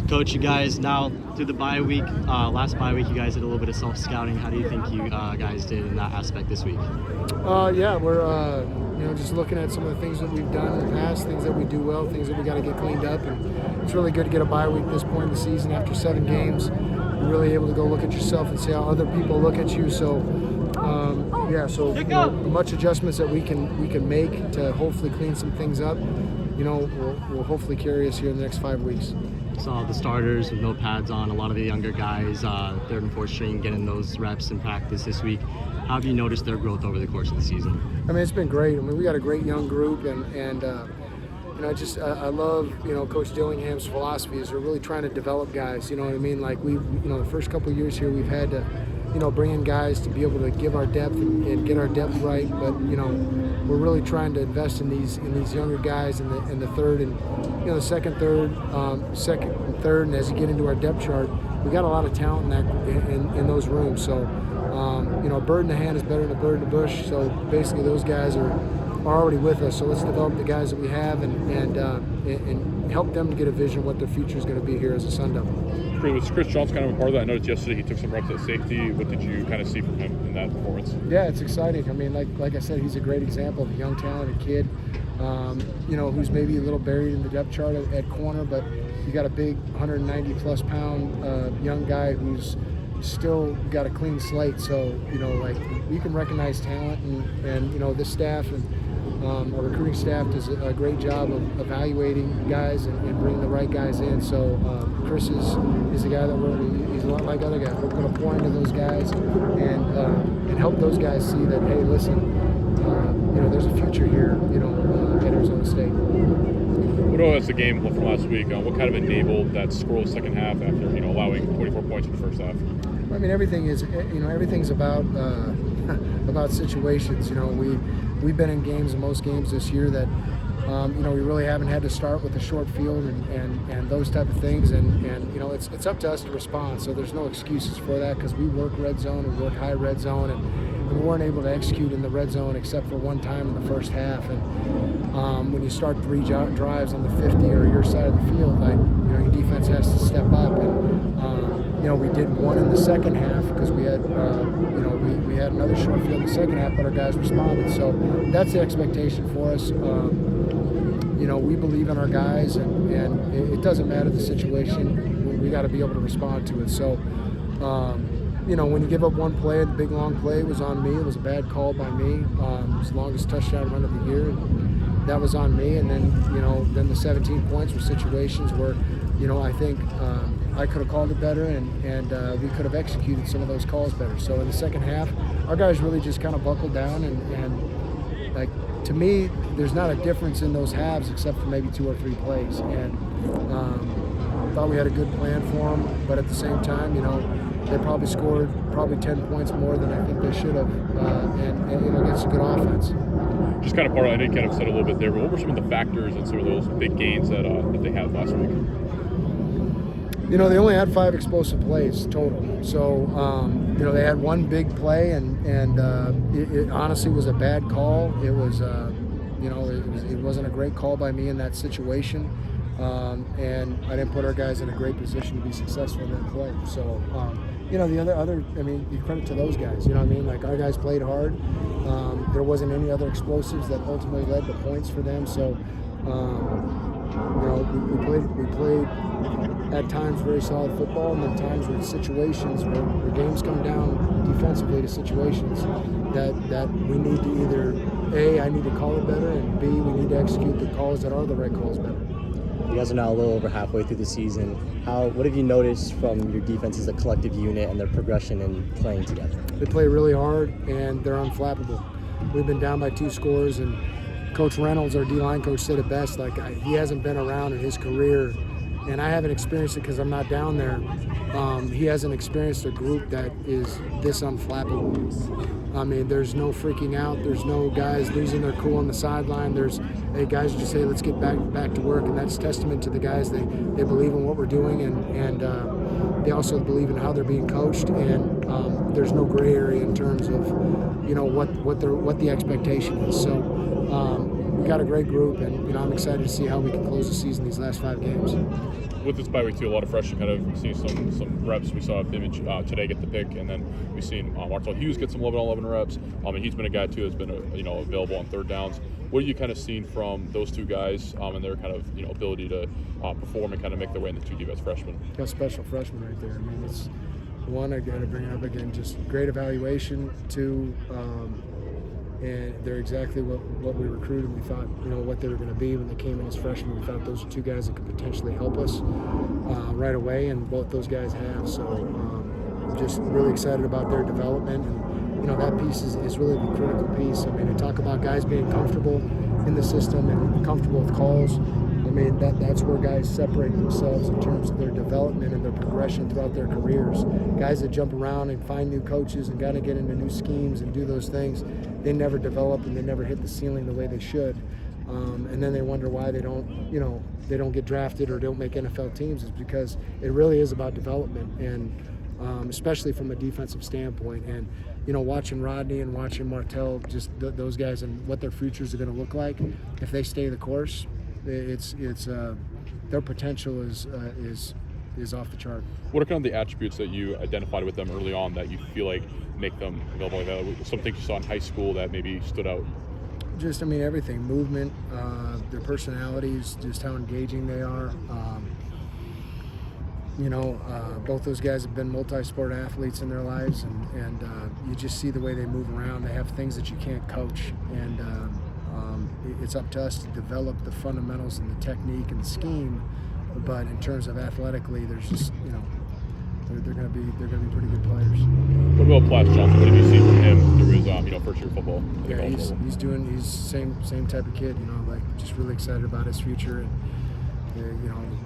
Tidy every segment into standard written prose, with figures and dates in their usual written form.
Coach, you guys now through the bye week, last bye week, you guys did a little bit of self-scouting. How do you think you guys did in that aspect this week? Yeah, we're just looking at some of the things that we've done in the past, things that we do well, things that we got to get cleaned up, and it's really good to get a bye week at this point in the season after 7 games. You're really able to go look at yourself and see how other people look at you. So, much adjustments that we can make to hopefully clean some things up. Will hopefully carry us here in the next 5 weeks. Saw the starters with no pads on, a lot of the younger guys, third and fourth string, getting those reps in practice this week. How have you noticed their growth over the course of the season? I mean, it's been great. I mean, we got a great young group, and I love Coach Dillingham's philosophy is we're really trying to develop guys. You know what I mean? Like the first couple of years here, we've had to bring in guys to be able to give our depth and get our depth right. But we're really trying to invest in these younger guys in the third and the second and third. And as you get into our depth chart, we got a lot of talent in those rooms. So a bird in the hand is better than a bird in the bush. So basically, those guys are already with us. So let's develop the guys that we have and help them to get a vision of what their future is going to be here as a Sun Devil. Was Chris Johnson kind of a part of that? I noticed yesterday he took some reps at safety. What did you kind of see from him in that performance? Yeah, it's exciting. I mean, like I said, he's a great example of a young, talented kid, who's maybe a little buried in the depth chart at corner, but you got a big 190-plus pound young guy who's still got a clean slate. So, we can recognize talent, and this staff and our recruiting staff does a great job of evaluating guys and bringing the right guys in. So Chris is the guy that he's a lot like other guys. We're going to pour into those guys and help those guys see that, hey, listen, there's a future here, at Arizona State. What about the game from last week? What kind of enabled that scoreless second half after allowing 24 points in the first half? I mean, everything's about about situations. We've been in games, and most games this year that we really haven't had to start with a short field and those type of things, and it's up to us to respond. So there's no excuses for that because we work red zone and work high red zone, and we weren't able to execute in the red zone except for one time in the first half. And when you start 3 drives on the 50 or your side of the field, your defense has to step up. And we did one in the second half because we had we had another short field in the second half, but our guys responded. So that's the expectation for us. We believe in our guys, and it doesn't matter the situation. We got to be able to respond to it. So, when you give up one play, the big long play was on me. It was a bad call by me. It was the longest touchdown run of the year. And that was on me. And then the 17 points were situations where, I think I could have called it better, and we could have executed some of those calls better. So in the second half, our guys really just kind of buckled down, and to me, there's not a difference in those halves except for maybe 2 or 3 plays. And thought we had a good plan for them, but at the same time, they probably scored 10 points more than I think they should have, and against a good offense. Just kind of part of, I know you kind of said a little bit there, but what were some of the factors and some of those big gains that they had last week? They only had 5 explosive plays total. So, they had one big play, and it honestly was a bad call. It was, it wasn't a great call by me in that situation. And I didn't put our guys in a great position to be successful in that play. So, you credit to those guys. Our guys played hard. There wasn't any other explosives that ultimately led to points for them. So, we played at times very solid football, and then times where situations where games come down defensively to situations that we need to either A, I need to call it better, and B, we need to execute the calls that are the right calls better. You guys are now a little over halfway through the season. What have you noticed from your defense as a collective unit and their progression in playing together? They play really hard, and they're unflappable. We've been down by 2 scores, and Coach Reynolds, our D-line coach, said it best. He hasn't been around in his career, and I haven't experienced it because I'm not down there. He hasn't experienced a group that is this unflappable. I mean, there's no freaking out. There's no guys losing their cool on the sideline. There's guys just say, let's get back to work, and that's testament to the guys. They believe in what we're doing, and they also believe in how they're being coached, and there's no gray area in terms of what the expectation is. So got a great group, and I'm excited to see how we can close the season these last 5 games. With this bye week too, a lot of freshmen kind of seeing some reps. We saw Image today get the pick, and then we've seen Martell Hughes get some 11-on-11 reps. And he's been a guy too that's been available on third downs. What are you kind of seeing from those two guys and their kind of ability to perform and kind of make their way in the two deep as freshmen? Got special freshmen right there. I mean, it's one, I got to bring it up again, just great evaluation. Two, and they're exactly what we recruited. We thought, what they were going to be when they came in as freshmen. We thought those are two guys that could potentially help us right away, and both those guys have. So I'm just really excited about their development, and that piece is really the critical piece. I mean, I talk about guys being comfortable in the system and comfortable with calls. I mean, that's where guys separate themselves in terms of their development and their progression throughout their careers. Guys that jump around and find new coaches and got to get into new schemes and do those things, they never develop and they never hit the ceiling the way they should. And then they wonder why they don't get drafted or don't make NFL teams. Is because it really is about development, and especially from a defensive standpoint. And watching Rodney and watching Martell, just those guys and what their futures are going to look like if they stay the course. It's their potential is off the chart. What are kind of the attributes that you identified with them early on that you feel like make them available like that? Some things you saw in high school that maybe stood out? Just, everything. Movement, their personalities, just how engaging they are. Both those guys have been multi-sport athletes in their lives, and you just see the way they move around. They have things that you can't coach, and it's up to us to develop the fundamentals and the technique and the scheme. But in terms of athletically, there's just they're going to be pretty good players. What about Platt Johnson? What did you see from him through his first year football? Yeah, he's same type of kid. Just really excited about his future. And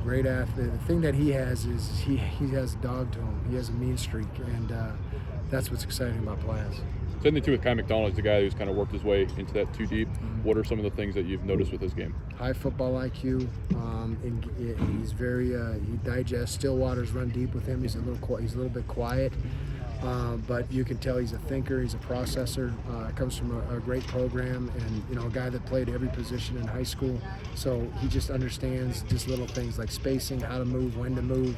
great athlete. The thing that he has is he has a dog to him. He has a mean streak, and that's what's exciting about Platt. Same thing too with Kai McDonald. He's the guy who's kind of worked his way into that two deep. What are some of the things that you've noticed with his game? High football IQ. And he's very he digests. Stillwater's run deep with him. He's a little bit quiet, but you can tell he's a thinker. He's a processor. Comes from a great program, and a guy that played every position in high school. So he just understands just little things like spacing, how to move, when to move,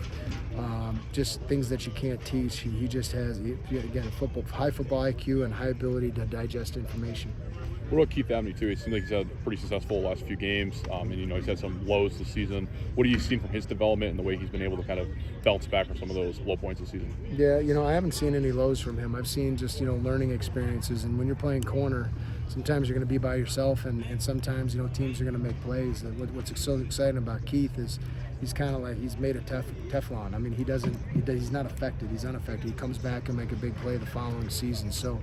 just things that you can't teach. He just has high football IQ and high ability to digest information. What about Keith Abney too? It seems like he's had pretty successful last few games, and he's had some lows this season. What have you seen from his development and the way he's been able to kind of bounce back from some of those low points this season? Yeah, I haven't seen any lows from him. I've seen just learning experiences, and when you're playing corner, sometimes you're going to be by yourself, and sometimes teams are going to make plays. What's so exciting about Keith is he's kind of like he's made of Teflon. I mean, he's not affected. He's unaffected. He comes back and make a big play the following season. So,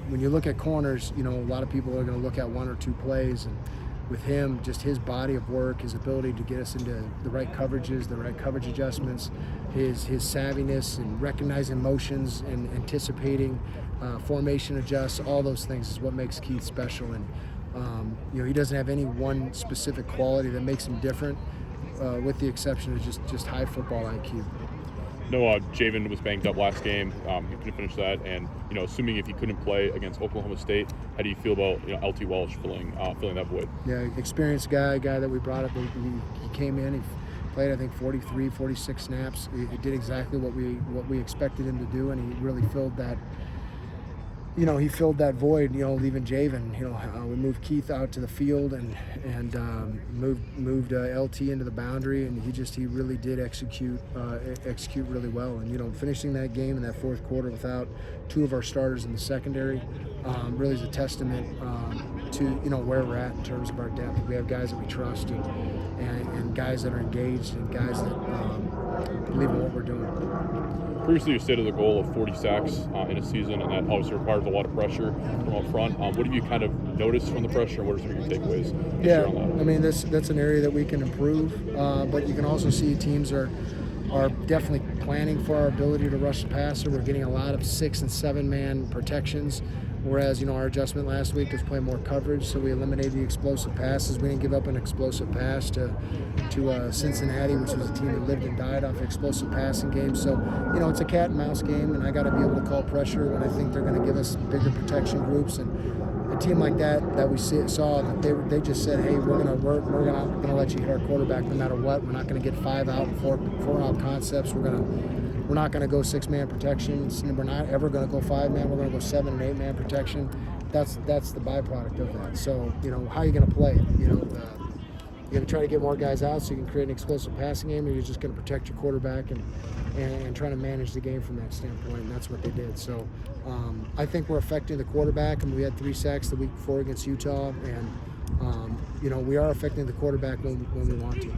when you look at corners, a lot of people are going to look at one or two plays, and with him, just his body of work, his ability to get us into the right coverages, the right coverage adjustments, his savviness and recognizing motions and anticipating formation adjusts, all those things is what makes Keith special. And he doesn't have any one specific quality that makes him different, with the exception of just high football IQ. Javen was banged up last game. He couldn't finish that, and assuming if he couldn't play against Oklahoma State, how do you feel about LT Welsh filling that void? Yeah, experienced guy that we brought up. He came in. He played, I think, 43, 46 snaps. He did exactly what we expected him to do, and he really filled that. He filled that void, leaving Javen. We moved Keith out to the field and moved LT into the boundary, and he really did execute really well. And finishing that game in that fourth quarter without two of our starters in the secondary really is a testament to where we're at in terms of our depth. We have guys that we trust and guys that are engaged and guys that believe in what we're doing. Previously, you stated the goal of 40 sacks in a season, and that obviously requires a lot of pressure from up front. What have you kind of noticed from the pressure, and what are some of your takeaways? Yeah, I mean, that's an area that we can improve, but you can also see teams are definitely planning for our ability to rush the passer. We're getting a lot of 6- and 7-man protections, whereas our adjustment last week was playing more coverage, so we eliminated the explosive passes. We didn't give up an explosive pass to Cincinnati, which was a team that lived and died off explosive passing games. So it's a cat and mouse game, and I got to be able to call pressure when I think they're going to give us bigger protection groups. And at team like that we saw that they just said, hey, we're not gonna let you hit our quarterback no matter what. We're not gonna get 5 out and 4 out concepts. We're not gonna go 6-man protections, and we're not ever gonna go 5-man. We're gonna go 7 and 8-man protection. That's the byproduct of that. So how are you gonna play it? You're gonna try to get more guys out so you can create an explosive passing game, or you're just gonna protect your quarterback and trying to manage the game from that standpoint, and that's what they did. So I think we're affecting the quarterback, and we had 3 sacks the week before against Utah, and we are affecting the quarterback when we want to.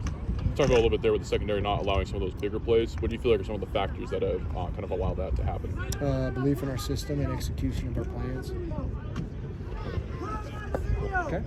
Talk about a little bit there with the secondary not allowing some of those bigger plays. What do you feel like are some of the factors that have kind of allowed that to happen? Belief in our system and execution of our plans. Okay.